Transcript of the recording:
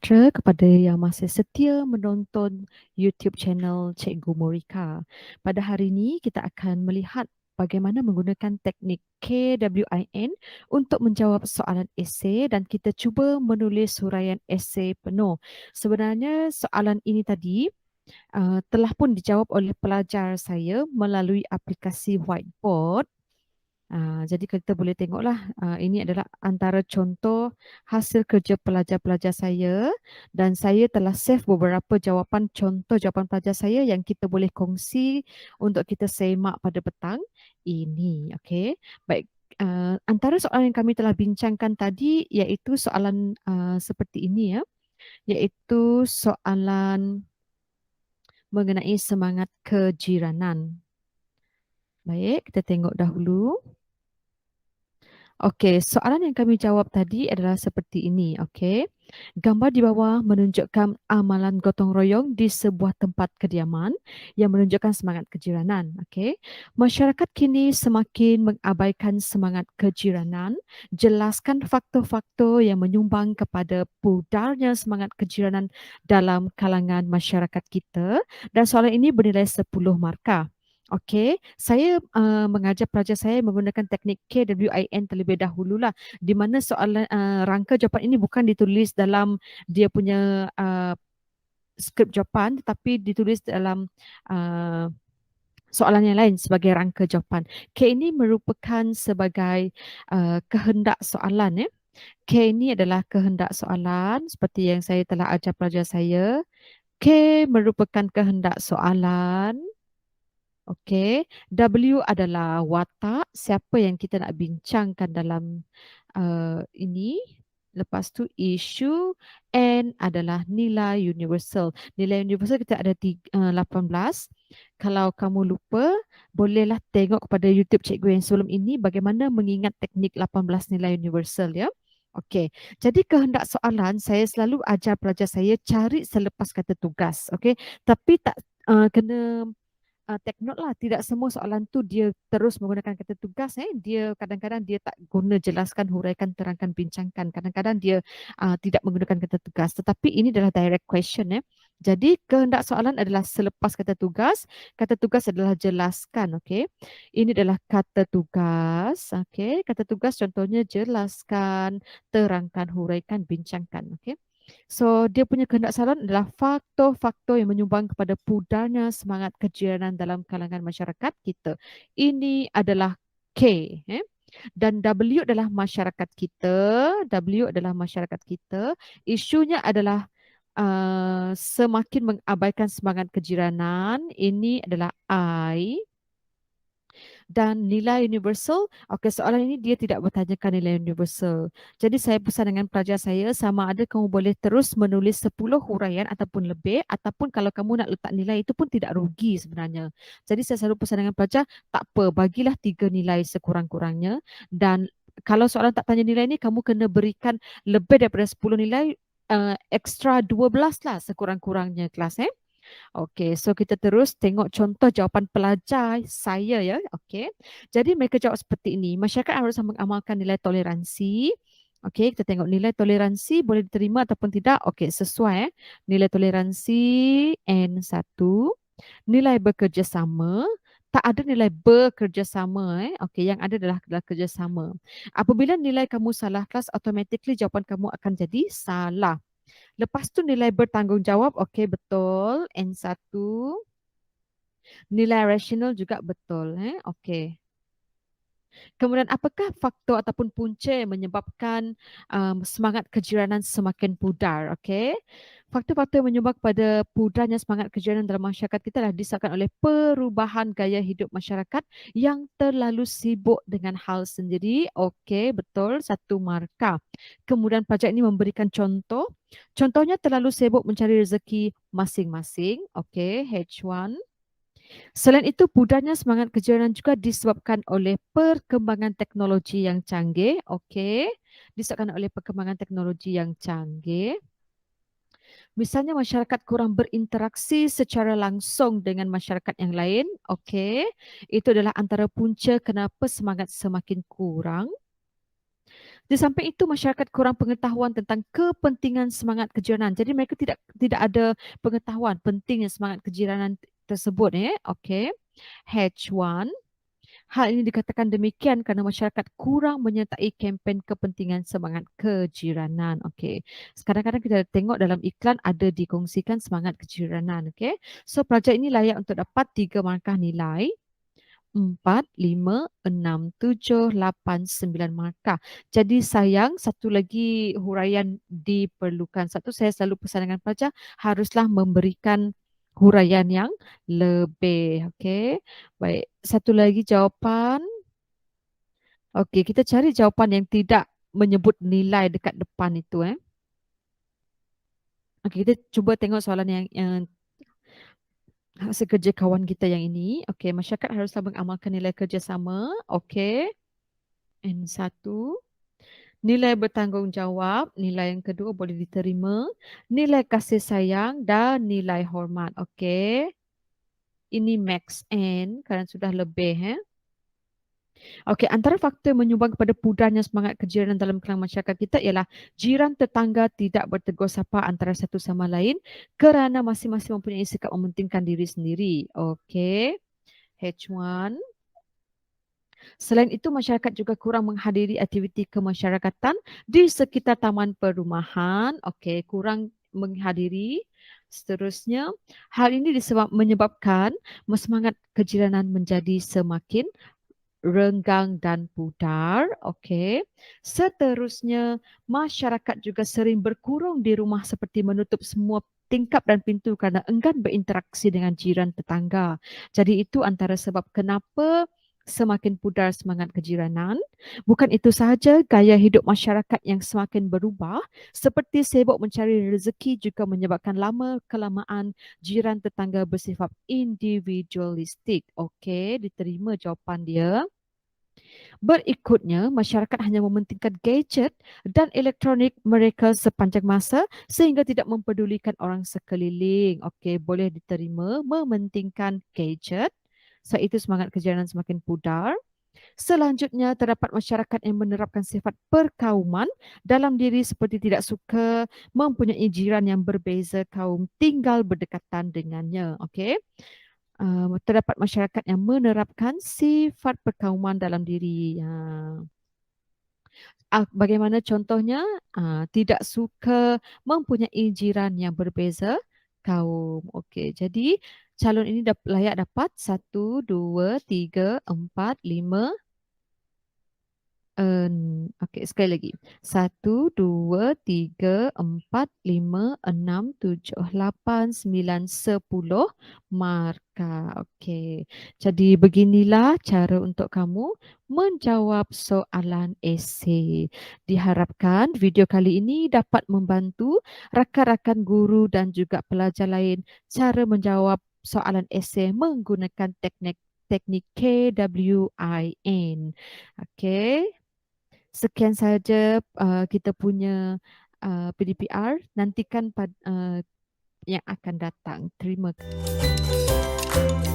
sejahtera kepada yang masih setia menonton YouTube channel Cikgu Morika. Pada hari ini kita akan melihat bagaimana menggunakan teknik KWIN untuk menjawab soalan esei dan kita cuba menulis huraian esei penuh. Sebenarnya soalan ini tadi telah pun dijawab oleh pelajar saya melalui aplikasi whiteboard. Jadi kita boleh tengoklah, ini adalah antara contoh hasil kerja pelajar-pelajar saya dan saya telah save beberapa jawapan contoh jawapan pelajar saya yang kita boleh kongsi untuk kita semak pada petang ini. Okey. Baik, antara soalan yang kami telah bincangkan tadi iaitu soalan seperti ini ya, iaitu soalan mengenai semangat kejiranan. Baik, kita tengok dahulu. Okey, soalan yang kami jawab tadi adalah seperti ini, okey. Gambar di bawah menunjukkan amalan gotong royong di sebuah tempat kediaman yang menunjukkan semangat kejiranan, okey. Masyarakat kini semakin mengabaikan semangat kejiranan. Jelaskan faktor-faktor yang menyumbang kepada pudarnya semangat kejiranan dalam kalangan masyarakat kita, dan soalan ini bernilai 10 markah. Okey, saya mengajar pelajar saya menggunakan teknik KWIN terlebih dahululah, di mana soalan rangka jawapan ini bukan ditulis dalam dia punya skrip jawapan tetapi ditulis dalam uh, soalan yang lain sebagai rangka jawapan. K ini merupakan sebagai kehendak soalan ya. K ini adalah kehendak soalan seperti yang saya telah ajar pelajar saya. K merupakan kehendak soalan. Okey, W adalah watak, siapa yang kita nak bincangkan dalam ini. Lepas tu isu, N adalah nilai universal. Nilai universal kita ada 18. Kalau kamu lupa, bolehlah tengok kepada YouTube Cikgu yang sebelum ini bagaimana mengingat teknik 18 nilai universal ya. Okey, jadi kehendak soalan saya selalu ajar pelajar saya cari selepas kata tugas. Okey, tapi tak kena take note lah, tidak semua soalan tu dia terus menggunakan kata tugas. Dia kadang-kadang dia tak guna jelaskan, huraikan, terangkan, bincangkan. Kadang-kadang dia tidak menggunakan kata tugas. Tetapi ini adalah direct question. Jadi kehendak soalan adalah selepas kata tugas. Kata tugas adalah jelaskan. Okay. Ini adalah kata tugas. Okay. Kata tugas contohnya jelaskan, terangkan, huraikan, bincangkan. Okay. So, dia punya kehendak saran adalah faktor-faktor yang menyumbang kepada pudarnya semangat kejiranan dalam kalangan masyarakat kita. Ini adalah K. Dan W adalah masyarakat kita. W adalah masyarakat kita. Isunya adalah semakin mengabaikan semangat kejiranan. Ini adalah I. Dan nilai universal, okey, soalan ini dia tidak bertanyakan nilai universal. Jadi saya pesan dengan pelajar saya, sama ada kamu boleh terus menulis 10 huraian ataupun lebih, ataupun kalau kamu nak letak nilai itu pun tidak rugi sebenarnya. Jadi saya selalu pesan dengan pelajar, tak apa, bagilah 3 nilai sekurang-kurangnya, dan kalau soalan tak tanya nilai ni, kamu kena berikan lebih daripada 10 nilai, extra 12 lah sekurang-kurangnya kelas. Okey, so kita terus tengok contoh jawapan pelajar saya ya. Okey. Jadi mereka jawab seperti ini. Masyarakat harus mengamalkan nilai toleransi. Okey, kita tengok nilai toleransi boleh diterima ataupun tidak. Okey, sesuai. Nilai toleransi N1. Nilai bekerjasama. Tak ada nilai bekerjasama. Okey, yang ada adalah kerjasama. Apabila nilai kamu salah kelas, automatically jawapan kamu akan jadi salah. Lepas tu nilai bertanggungjawab, okey betul. N1. Nilai rasional juga betul. Okey. Kemudian apakah faktor ataupun punca yang menyebabkan semangat kejiranan semakin pudar? Okey. Faktor-faktor yang menyumbang kepada pudarnya semangat kejiranan dalam masyarakat kita adalah disebabkan oleh perubahan gaya hidup masyarakat yang terlalu sibuk dengan hal sendiri. Okey, betul. 1 markah. Kemudian pelajar ini memberikan contoh. Contohnya terlalu sibuk mencari rezeki masing-masing. Okey, H1. Selain itu, pudarnya semangat kejiranan juga disebabkan oleh perkembangan teknologi yang canggih. Okey, disebabkan oleh perkembangan teknologi yang canggih. Misalnya masyarakat kurang berinteraksi secara langsung dengan masyarakat yang lain. Okey, itu adalah antara punca kenapa semangat semakin kurang. Di samping itu masyarakat kurang pengetahuan tentang kepentingan semangat kejirangan. Jadi mereka tidak ada pengetahuan pentingnya semangat kejirangan tersebut Okey. H1. Hal ini dikatakan demikian kerana masyarakat kurang menyertai kempen kepentingan semangat kejiranan. Okey. Kadang-kadang kita tengok dalam iklan ada dikongsikan semangat kejiranan. Okey. So pelajar ini layak untuk dapat 3 markah nilai. 4, 5, 6, 7, 8, 9 markah. Jadi sayang satu lagi huraian diperlukan. Satu saya selalu pesan dengan pelajar haruslah memberikan huraian yang lebih. Okey. Baik, satu lagi jawapan. Okey, kita cari jawapan yang tidak menyebut nilai dekat depan itu Okey, kita cuba tengok soalan yang hasil kerja kawan kita yang ini. Okey, masyarakat haruslah mengamalkan nilai kerjasama. Okey. N1. Nilai bertanggungjawab, nilai yang kedua boleh diterima, nilai kasih sayang dan nilai hormat. Okey. Ini max N kerana sudah lebih Okey, antara faktor yang menyumbang kepada pudarnya semangat kejiranan dalam kalangan masyarakat kita ialah jiran tetangga tidak bertegur sapa antara satu sama lain kerana masing-masing mempunyai sikap mementingkan diri sendiri. Okey. H1. Selain itu, masyarakat juga kurang menghadiri aktiviti kemasyarakatan di sekitar taman perumahan. Okey, kurang menghadiri. Seterusnya, hal ini menyebabkan semangat kejiranan menjadi semakin renggang dan pudar. Okey. Seterusnya, masyarakat juga sering berkurung di rumah seperti menutup semua tingkap dan pintu kerana enggan berinteraksi dengan jiran tetangga. Jadi itu antara sebab kenapa semakin pudar semangat kejiranan. Bukan itu sahaja, gaya hidup masyarakat yang semakin berubah seperti sibuk mencari rezeki juga menyebabkan lama kelamaan jiran tetangga bersifat individualistik. Okey, diterima jawapan dia. Berikutnya, masyarakat hanya mementingkan gadget dan elektronik mereka sepanjang masa sehingga tidak mempedulikan orang sekeliling. Okey, boleh diterima mementingkan gadget. So, itu semangat kejiranan semakin pudar. Selanjutnya, terdapat masyarakat yang menerapkan sifat perkauman dalam diri seperti tidak suka mempunyai jiran yang berbeza kaum tinggal berdekatan dengannya. Okey. Terdapat masyarakat yang menerapkan sifat perkauman dalam diri. Bagaimana contohnya? Tidak suka mempunyai jiran yang berbeza kaum. Okey, jadi calon ini layak dapat 1, 2, 3, 4, 5. Okey, sekali lagi. 1, 2, 3, 4, 5, 6, 7, 8, 9, 10 markah. Okey. Jadi beginilah cara untuk kamu menjawab soalan esei. Diharapkan video kali ini dapat membantu rakan-rakan guru dan juga pelajar lain cara menjawab soalan esei menggunakan teknik KWIN. Okey. Sekian saja kita punya PDPR. Nantikan yang akan datang. Terima kasih.